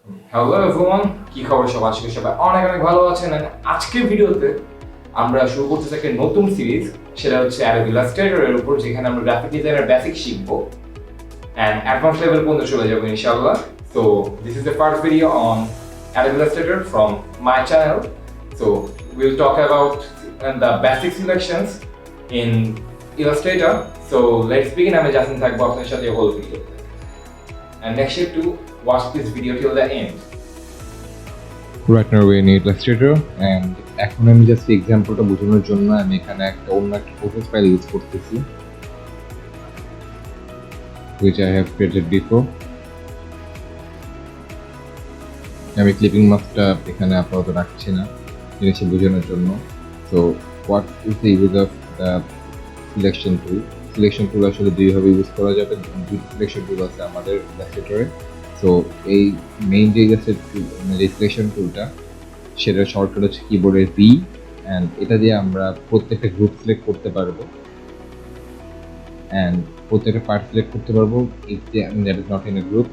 Hello everyone, কি খবর সবার? আজকে সবাই অনেক অনেক ভালো আছেন। And আজকের ভিডিওতে আমরা শুরু করতেছি একটা নতুন সিরিজ, সেটা হচ্ছে Adobe Illustrator এর উপর, যেখানে আমরা গ্রাফিক ডিজাইনের বেসিক শিখবো and অ্যাডভান্স লেভেল পর্যন্ত চলে যাবো ইনশাআল্লাহ। So this is the first video on Adobe Illustrator from my channel. So we'll talk about the basic selections in Illustrator. So let's begin. আমি Jasin থাকবো আপনার সাথে whole video. And make sure to watch this video till the end. Right now we need Illustrator and এখন আমি just এক্সাম্পলটা বোঝানোর জন্য আমি এখানে অন্য একটা প্রসেস ফাইল ইউজ করতেছি which I have created before. আমি ক্লিপিং মাস্কটা এখানে আপাতত রাখছি না জিনিসটা বোঝানোর জন্য। So what is the use of the selection tool? Selection tool আসলে দুইভাবে ইউজ করা যাবে। দুটি সিলেকশন টুল আছে আমাদের ইলাস্ট্রেটরে। সো এই মেইন যে সিলেকশন টুলটা, সেটার শর্টকাট হচ্ছে কিবোর্ডের V, অ্যান্ড এটা দিয়ে আমরা প্রত্যেকটা গ্রুপ সিলেক্ট করতে পারবো অ্যান্ড প্রত্যেকটা পার্ট সিলেক্ট করতে পারবো if that is not in a group.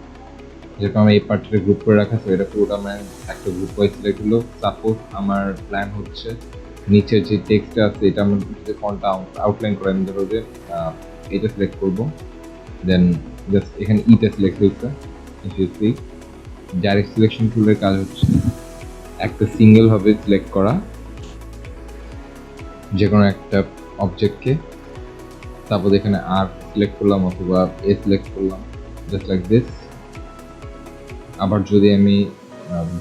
যেরকম আমি এই পার্টটা গ্রুপ করে রাখা, তো এটা পুরোটা আমার একটা গ্রুপ ওয়াইজ সিলেক্ট হলো। সাপোজ আমার প্ল্যান হচ্ছে নিচের যে টেক্সটটা আছে এটা আমি যদি ফন্টটা আউটলাইন করে আমি ধরো যে এটা সিলেক্ট করবো, দেন জাস্ট এখানে ইটা সিলেক্ট হয়েছে। ডাইরেক্ট সিলেকশন টুলের কাজ হচ্ছে একটা সিঙ্গেল ভাবে সিলেক্ট করা যে কোনো একটা অবজেক্টকে। তারপর এখানে আর সিলেক্ট করলাম অথবা এ সিলেক্ট করলাম, জাস্ট লাইক দিস। আবার যদি আমি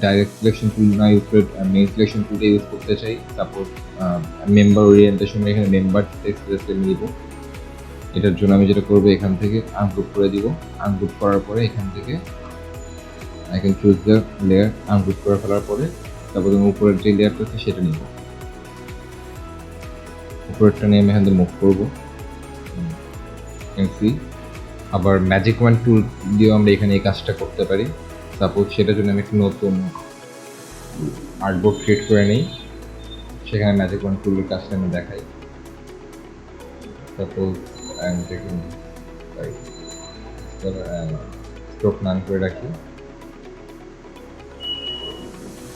ডাইরেক্ট সিলেকশন টুল না ইউজ করে মেইন সিলেকশন টুলটা ইউজ করতে চাই, সাপোজ মেম্বার ওরিয়েন্টেশন, এখানে মেম্বার টেক্সট আমি দিব। এটার জন্য আমি যেটা করবো, এখান থেকে আনগ্রুপ করে দিব। আনগ্রুপ করার পরে এখান থেকে I can choose the layer, ungroup করে ফেলার পরে তারপর আমি উপরের যে লেয়ারটা আছে সেটা নিব। উপরেরটা নিয়ে আমি এখান থেকে মুভ করবো। আবার ম্যাজিক ওয়ান টুল দিয়েও আমরা এখানে এই কাজটা করতে পারি। সাপোজ সেটার জন্য আমি একটা নতুন আর্টবোর্ড ক্রিয়েট করে নিই, সেখানে ম্যাজিক ওয়ান টুলের কাজটা আমি দেখাই। Suppose I am taking stroke none করে রাখি,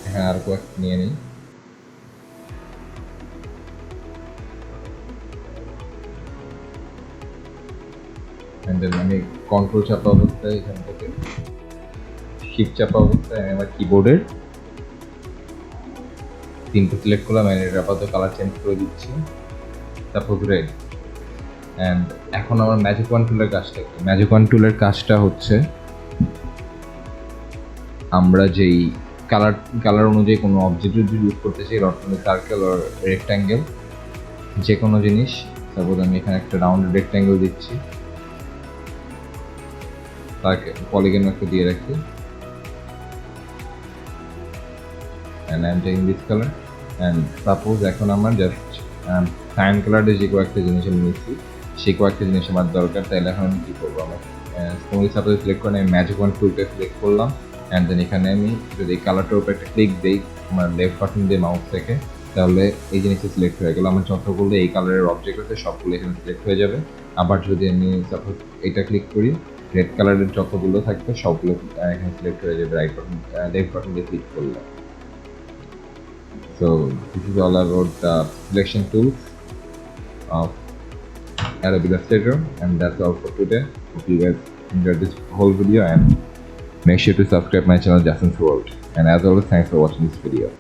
এখানে আর কয়েকটা নিয়ে নিই। আমি কন্ট্রোল চাপা অবস্থায় এখান থেকে শিফট চাপা অবস্থায় আমি আমার কিবোর্ডের তিনটে সিলেক্ট করলাম, আমি এর আপাতত কালার চেঞ্জ করে দিচ্ছি, তারপর রেড। অ্যান্ড এখন আমার ম্যাজিক ওয়ান টুলের কাজটা কি? ম্যাজিক ওয়ান টুলের কাজটা হচ্ছে আমরা যেই কালার অনুযায়ী কোনো অবজেক্ট যদি ইউজ করতে চাই, সার্কেল আর রেক্ট্যাঙ্গেল, যে কোনো জিনিস। সাপোজ আমি এখানে একটা রাউন্ড রেক্ট্যাঙ্গেল দিচ্ছি, তাকে পলিগন একটা দিয়ে রাখি, and I am taking this color and suppose এখন আমার জাস্ট সাইন কালারের যে কয়েকটা জিনিস আমি নিচ্ছি, সেই কয়েকটা জিনিস আমার দরকার। তাহলে এখন আমি কী করবো, আমার সাপোজ সিলেক্ট করে আমি ম্যাজিক ওয়ান টুলটা সিলেক্ট করলাম, অ্যান্ড দেন এখানে আমি যদি এই কালারটার উপর একটা ক্লিক দিই আমার লেফট বাটন দিয়ে মাউস থেকে, তাহলে এই জিনিসটা সিলেক্ট হয়ে গেলো। আমার যতগুলো এই কালারের অবজেক্ট আছে সবগুলো এখানে সিলেক্ট হয়ে যাবে। আবার যদি আমি সাপোজ এটা ক্লিক করি, রেড কালারের যতগুলো থাকবে সবগুলো এখানে সিলেক্ট হয়ে যাবে রাইট বাটন লেফট বাটন দিয়ে ক্লিক করলে। So this is all about the selection tools of Adobe Illustrator, and that's all for today. Hope you guys enjoyed this whole video, and make sure to subscribe my channel Jasin's World. And as always, thanks for watching this video.